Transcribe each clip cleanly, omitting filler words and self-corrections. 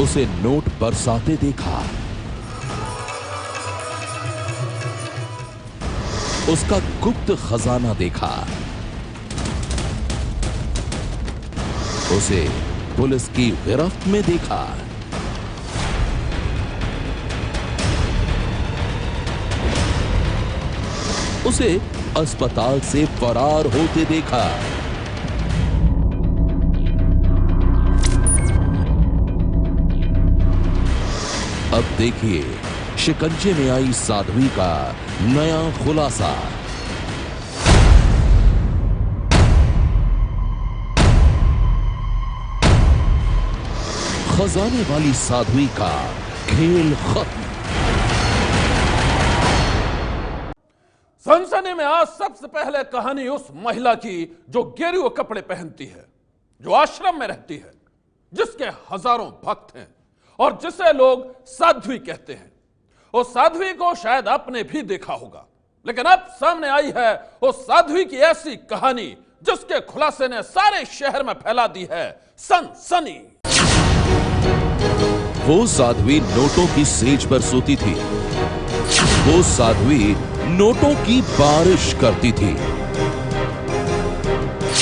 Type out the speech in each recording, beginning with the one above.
उसे नोट बरसाते देखा। उसका गुप्त खजाना देखा। उसे पुलिस की गिरफ्त में देखा। उसे अस्पताल से फरार होते देखा। अब देखिए शिकंजे में आई साध्वी का नया खुलासा। खजाने वाली साध्वी का खेल खत्म। सनसनी में आज सबसे पहले कहानी उस महिला की जो गेरुए कपड़े पहनती है, जो आश्रम में रहती है, जिसके हजारों भक्त हैं और जिसे लोग साध्वी कहते हैं। उस साध्वी को शायद आपने भी देखा होगा, लेकिन अब सामने आई है उस साध्वी की ऐसी कहानी जिसके खुलासे ने सारे शहर में फैला दी है सनसनी। वो साध्वी नोटों की सेज पर सोती थी। वो साध्वी नोटों की बारिश करती थी।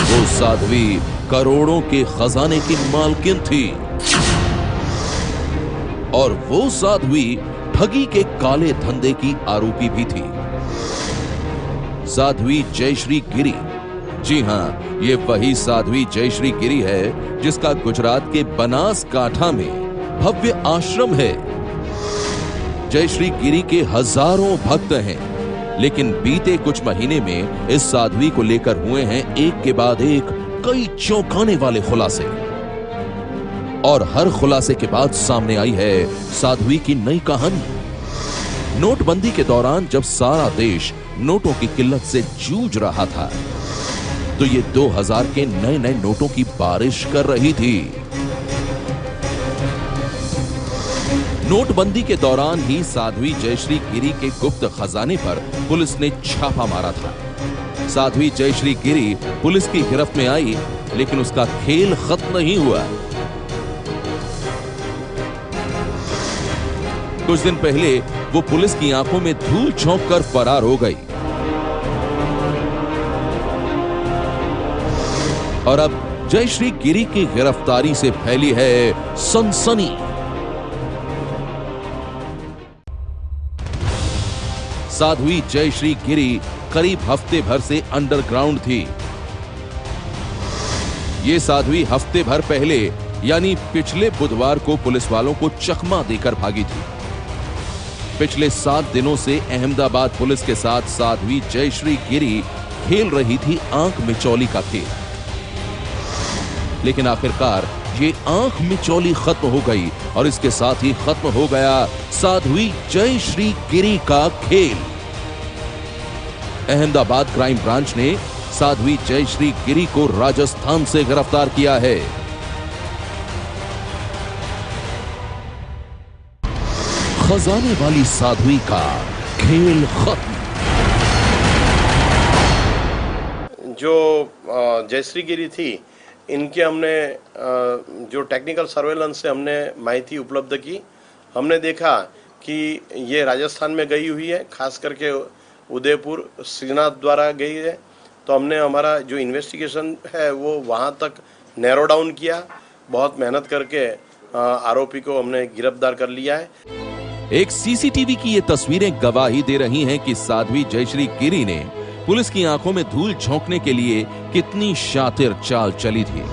वो साध्वी करोड़ों के खजाने की मालकिन थी। और वो साध्वी ठगी के काले धंधे की आरोपी भी थी। साध्वी जयश्री गिरी। जी हां, ये वही साध्वी जयश्री गिरी है जिसका गुजरात के बनासकांठा में भव्य आश्रम है। जयश्री गिरी के हजारों भक्त हैं, लेकिन बीते कुछ महीने में इस साध्वी को लेकर हुए हैं एक के बाद एक कई चौंकाने वाले खुलासे। और हर खुलासे के बाद सामने आई है साध्वी की नई कहानी। नोटबंदी के दौरान जब सारा देश नोटों की किल्लत से जूझ रहा था, तो ये 2000 के नए नए नोटों की बारिश कर रही थी। नोटबंदी के दौरान ही साध्वी जयश्री गिरी के गुप्त खजाने पर पुलिस ने छापा मारा था। साध्वी जयश्री गिरी पुलिस की गिरफ्त में आई, लेकिन उसका खेल खत्म नहीं हुआ। कुछ दिन पहले वो पुलिस की आंखों में धूल झोंक कर फरार हो गई। और अब जयश्री गिरी की गिरफ्तारी से फैली है सनसनी। साध्वी जयश्री गिरी करीब हफ्ते भर से अंडरग्राउंड थी। ये साध्वी हफ्ते भर पहले यानी पिछले बुधवार को पुलिस वालों को चकमा देकर भागी थी। पिछले 7 दिनों से अहमदाबाद पुलिस के साथ साध्वी जयश्री गिरी खेल रही थी आंख मिचौली का खेल। लेकिन आखिरकार ये आंख मिचौली खत्म हो गई और इसके साथ ही खत्म हो गया साध्वी जयश्री गिरी का खेल। अहमदाबाद क्राइम ब्रांच ने साध्वी जयश्री गिरी को राजस्थान से गिरफ्तार किया है। खजाने वाली साध्वी का खेल खत्म। जो जयश्री गिरी थी, इनके हमने जो टेक्निकल सर्वेलेंस से हमने माहिती उपलब्ध की। हमने देखा कि ये राजस्थान में गई हुई है, खास करके उदयपुर श्रीनाथ द्वारा गई है। तो हमने हमारा जो इन्वेस्टिगेशन है वो वहाँ तक नैरो डाउन किया। बहुत मेहनत करके आरोपी को हमने गिरफ्तार कर लिया है। एक सीसीटीवी की ये तस्वीरें गवाही दे रही हैं कि साध्वी जयश्री गिरी ने पुलिस की आंखों में धूल झोंकने के लिए कितनी शातिर चाल चली थी।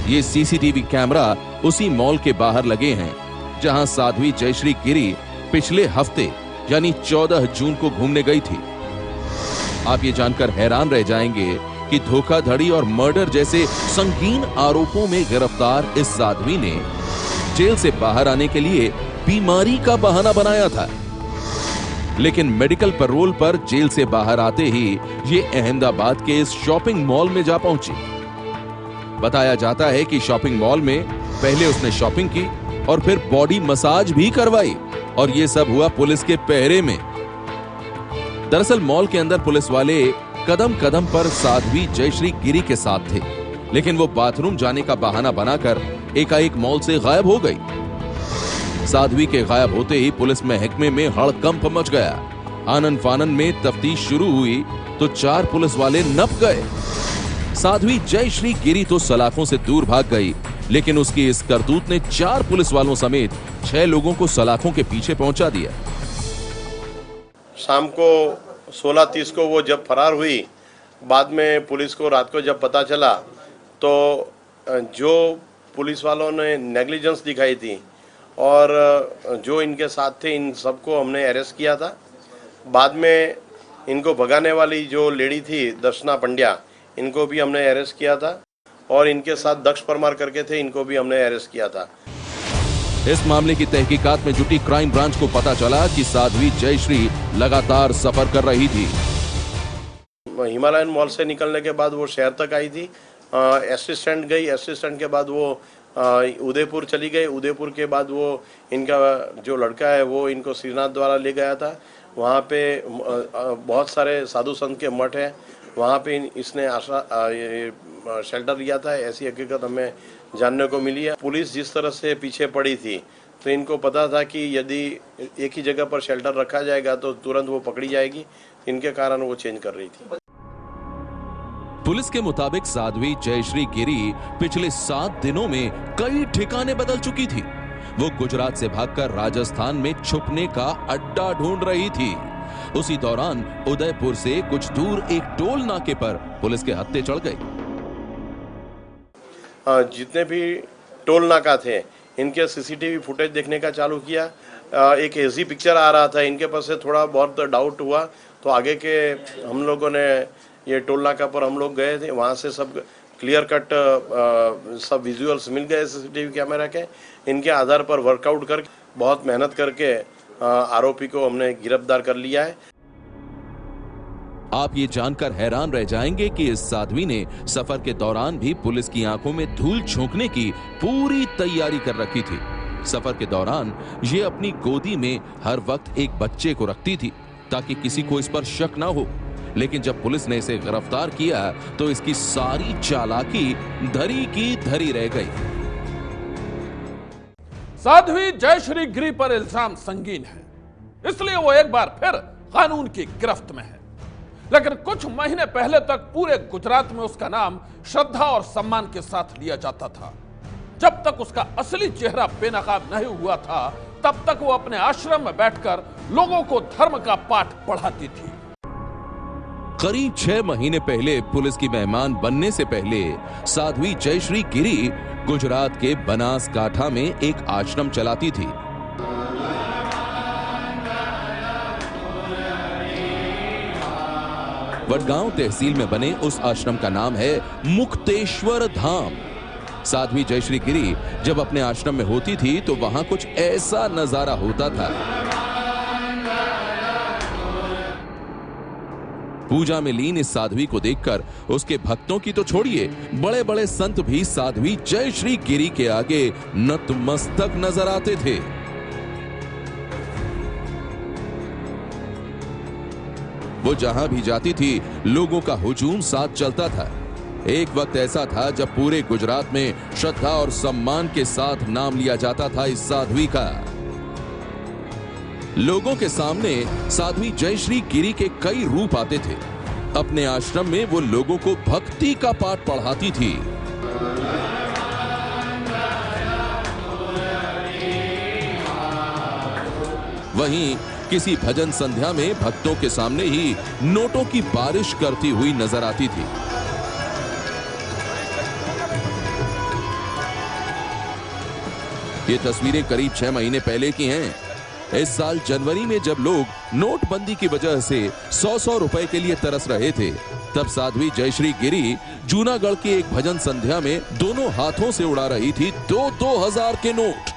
ये सीसीटीवी कैमरा उसी मॉल के बाहर लगे हैं जहां साध्वी जयश्री गिरी पिछले हफ्ते यानी 14 जून को घूमने गई थी। आप ये जानकर हैरान रह जाएंगे कि धोखाधड़ी और मर्डर जैसे संगीन आरोपों में गिरफ्तार इस साध्वी ने जेल से बाहर आने के लिए बीमारी का बहाना बनाया था। लेकिन मेडिकल पैरोल पर जेल से बाहर आते ही ये अहमदाबाद के इस शॉपिंग मॉल में जा पहुंची। बताया जाता है कि शॉपिंग मॉल में पहले उसने शॉपिंग की और फिर बॉडी मसाज भी करवाई, और ये सब हुआ पुलिस के पहरे में। दरअसल मॉल के अंदर पुलिस वाले कदम कदम पर साध्वी जयश्री गिरी के साथ थे, लेकिन वो बाथरूम जाने का बहाना बनाकर एकाएक मॉल से गायब हो गई। साध्वी के गायब होते ही पुलिस महकमे में हड़कंप मच गया। आनन फानन में तफ्तीश शुरू हुई तो 4 पुलिस वाले नप गए। साध्वी जयश्री गिरी तो सलाखों से दूर भाग गई, लेकिन उसकी इस करतूत ने 4 पुलिस वालों समेत 6 लोगों को सलाखों के पीछे पहुंचा दिया। शाम को 16:30 को वो जब फरार हुई, बाद में पुलिस को रात को जब पता चला तो जो पुलिस वालों ने नेग्लिजेंस दिखाई थी और जो इनके साथ थे इन सबको हमने अरेस्ट किया था। बाद में इनको भगाने वाली जो लेडी थी दर्शना पंड्या, इनको भी हमने अरेस्ट किया था और इनके साथ दक्ष परमार करके थे, इनको भी हमने अरेस्ट किया था। इस मामले की तहकीकात में जुटी क्राइम ब्रांच को पता चला कि साध्वी जयश्री लगातार सफर कर रही थी। हिमालयन मॉल से निकलने के बाद वो शहर तक आई थी, असिस्टेंट गई, असिस्टेंट के बाद वो उदयपुर चली गई, उदयपुर के बाद वो इनका जो लड़का है वो इनको श्रीनाथ द्वारा ले गया था। वहाँ पे बहुत सारे साधु संत के मठ हैं, वहाँ पे इसने शेल्टर लिया था, ऐसी हकीकत हमें जानने को मिली है। पुलिस जिस तरह से पीछे पड़ी थी तो इनको पता था कि यदि एक ही जगह पर शेल्टर रखा जाएगा तो तुरंत वो पकड़ी जाएगी, इनके कारण वो चेंज कर रही थी। पुलिस के मुताबिक साध्वी जयश्री गिरी पिछले 7 दिनों में कई ठिकाने बदल चुकी थी। वो गुजरात से भागकर राजस्थान में छुपने का अड्डा ढूंढ रही थी। उसी दौरान उदयपुर से कुछ दूर एक टोल नाके पर पुलिस के हत्थे चढ़ गई। जितने भी टोल नाका थे इनके सीसीटीवी फुटेज देखने का चालू किया। एक एजी पिक्चर आ रहा था, इनके पास से थोड़ा बहुत डाउट हुआ तो आगे के हम लोगों ने ये टोल नाका पर हम लोग गए थे, वहाँ से सब क्लियर कट सब विजुअल्स मिल गए सीसीटीवी कैमरा के। इनके आधार पर वर्कआउट करके बहुत मेहनत करके आरोपी को हमने गिरफ्तार कर लिया है। आप ये जानकर हैरान रह जाएंगे कि इस साध्वी ने सफर के दौरान भी पुलिस की आंखों में धूल झोंकने की पूरी तैयारी कर रखी थी। सफर के दौरान ये अपनी गोदी में हर वक्त एक बच्चे को रखती थी ताकि किसी को इस पर शक ना हो। लेकिन जब पुलिस ने इसे गिरफ्तार किया तो इसकी सारी चालाकी धरी की धरी रह गई। साध्वी जयश्री गिरी पर इल्जाम संगीन है, इसलिए वो एक बार फिर कानून की गिरफ्त में है। लेकिन कुछ महीने पहले तक पूरे गुजरात में उसका नाम श्रद्धा और सम्मान के साथ लिया जाता था। जब तक उसका असली चेहरा बेनकाब नहीं हुआ था, तब तक वो अपने आश्रम में बैठकर लोगों को धर्म का पाठ पढ़ाती थी। करीब 6 महीने पहले पुलिस की मेहमान बनने से पहले साध्वी जयश्री गिरी गुजरात के बनासकांठा में एक आश्रम चलाती थी। वडगांव तहसील में बने उस आश्रम का नाम है मुक्तेश्वर धाम। साध्वी जयश्री गिरी जब अपने आश्रम में होती थी तो वहां कुछ ऐसा नजारा होता था। पूजा में लीन इस साध्वी को देखकर उसके भक्तों की तो छोड़िए, बड़े बड़े संत भी साध्वी जयश्री गिरी के आगे नतमस्तक नजर आते थे। वो जहां भी जाती थी लोगों का हुजूम साथ चलता था। एक वक्त ऐसा था जब पूरे गुजरात में श्रद्धा और सम्मान के साथ नाम लिया जाता था इस साध्वी का। लोगों के सामने साध्वी जयश्री गिरी के कई रूप आते थे। अपने आश्रम में वो लोगों को भक्ति का पाठ पढ़ाती थी। वहीं किसी भजन संध्या में भक्तों के सामने ही नोटों की बारिश करती हुई नजर आती थी। ये तस्वीरें करीब 6 महीने पहले की हैं। इस साल जनवरी में जब लोग नोटबंदी की वजह से 100-100 रुपए के लिए तरस रहे थे, तब साध्वी जयश्री गिरी जूनागढ़ की एक भजन संध्या में दोनों हाथों से उड़ा रही थी 2-2000 के नोट।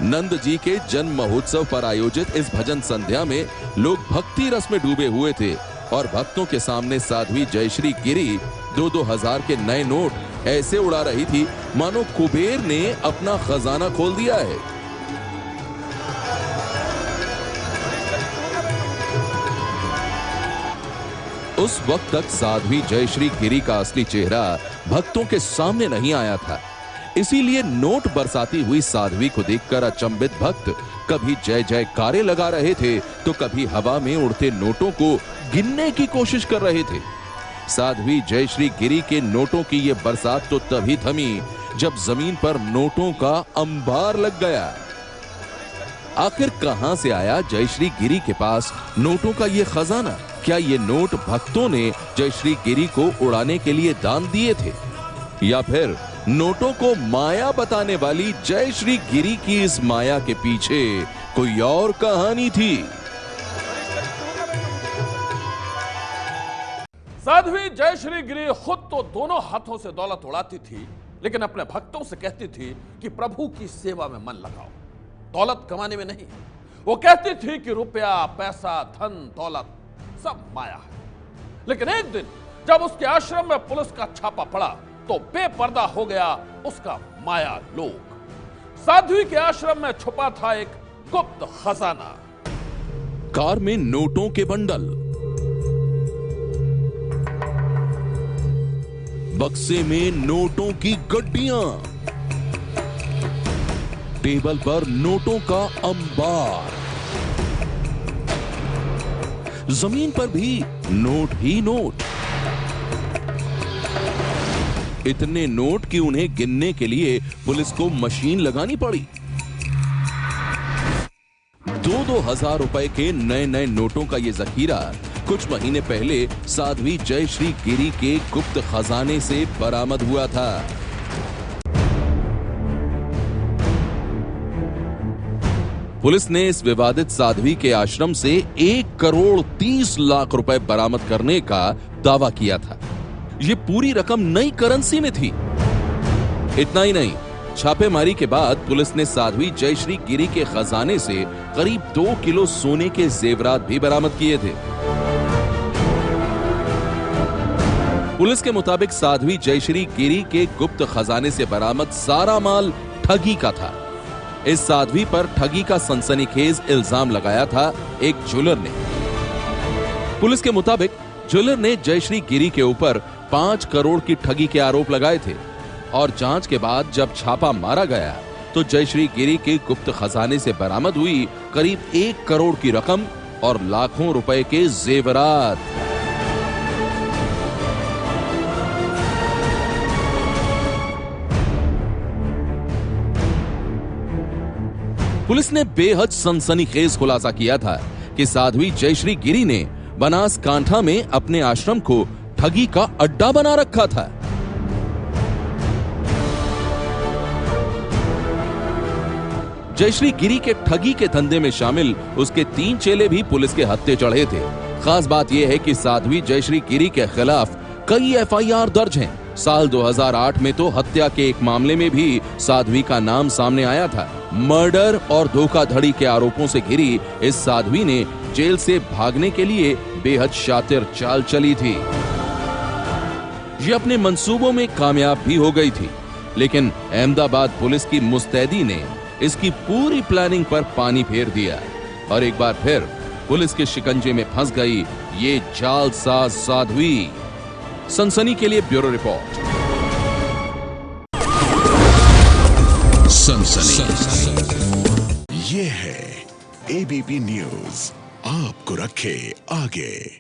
नंद जी के जन्म महोत्सव पर आयोजित इस भजन संध्या में लोग भक्ति रस में डूबे हुए थे और भक्तों के सामने साध्वी जयश्री गिरी 2-2000 के नए नोट ऐसे उड़ा रही थी मानो कुबेर ने अपना खजाना खोल दिया है। उस वक्त तक साध्वी जयश्री गिरी का असली चेहरा भक्तों के सामने नहीं आया था। इसीलिए नोट बरसाती हुई साध्वी को देखकर अचंभित भक्त कभी जय जयकारे लगा रहे थे तो कभी हवा में उड़ते नोटों को गिनने की कोशिश कर रहे थे। साध्वी जयश्री गिरी के नोटों की यह बरसात तो तभी थमी जब जमीन पर नोटों का अंबार लग गया। आखिर कहां से आया जयश्री गिरी के पास नोटों का यह खजाना? क्या ये नोट भक्तों ने जयश्री गिरी को उड़ाने के लिए दान दिए थे, या फिर नोटों को माया बताने वाली जयश्री गिरी की इस माया के पीछे कोई और कहानी थी? साध्वी जयश्री गिरी खुद तो दोनों हाथों से दौलत उड़ाती थी, लेकिन अपने भक्तों से कहती थी कि प्रभु की सेवा में मन लगाओ, दौलत कमाने में नहीं। वो कहती थी कि रुपया, पैसा, धन, दौलत सब माया है। लेकिन एक दिन जब उसके आश्रम में पुलिस का छापा पड़ा तो बेपर्दा हो गया उसका माया लोक। साध्वी के आश्रम में छुपा था एक गुप्त खजाना। कार में नोटों के बंडल, बक्से में नोटों की गड्डियां, टेबल पर नोटों का अंबार, जमीन पर भी नोट ही नोट। इतने नोट कि उन्हें गिनने के लिए पुलिस को मशीन लगानी पड़ी। 2-2 हजार रुपए के नए नए नोटों का यह जखीरा कुछ महीने पहले साध्वी जयश्री गिरी के गुप्त खजाने से बरामद हुआ था। पुलिस ने इस विवादित साध्वी के आश्रम से 1 करोड़ 30 लाख रुपए बरामद करने का दावा किया था। यह पूरी रकम नई करेंसी में थी। इतना ही नहीं, छापेमारी के बाद पुलिस ने साध्वी जयश्री गिरी के खजाने से करीब 2 किलो सोने के जेवरात भी बरामद किए थे। पुलिस के मुताबिक साध्वी जयश्री गिरी के गुप्त खजाने से बरामद सारा माल ठगी का था। इस साध्वी पर ठगी का सनसनीखेज इल्जाम लगाया था एक ज्वेलर ने। पुलिस के मुताबिक ज्वेलर ने जयश्री गिरी के ऊपर 5 करोड़ की ठगी के आरोप लगाए थे और जांच के बाद जब छापा मारा गया तो जयश्री गिरी के गुप्त खजाने से बरामद हुई करीब 1 करोड़ की रकम और लाखों रुपए के जेवरात। पुलिस ने बेहद सनसनीखेज खुलासा किया था कि साध्वी जयश्री गिरी ने बनासकांठा में अपने आश्रम को ठगी का अड्डा बना रखा था। जयश्री गिरी के ठगी के धंधे में शामिल उसके 3 चेले भी पुलिस के हत्थे चढ़े थे। खास बात यह है कि साध्वी जयश्री गिरी के खिलाफ कई FIR दर्ज हैं। साल 2008 में तो हत्या के एक मामले में भी साध्वी का नाम सामने आया था। मर्डर और धोखाधड़ी के आरोपों से घिरी इस साध्वी ने जेल से भागने के लिए बेहद शातिर चाल चली थी। ये अपने मंसूबों में कामयाब भी हो गई थी, लेकिन अहमदाबाद पुलिस की मुस्तैदी ने इसकी पूरी प्लानिंग पर पानी फेर दिया और एक बार फिर पुलिस के शिकंजे में फंस गई ये जालसाज साध्वी। सनसनी के लिए ब्यूरो रिपोर्ट। सनसनी ये है ABP न्यूज, आपको रखे आगे।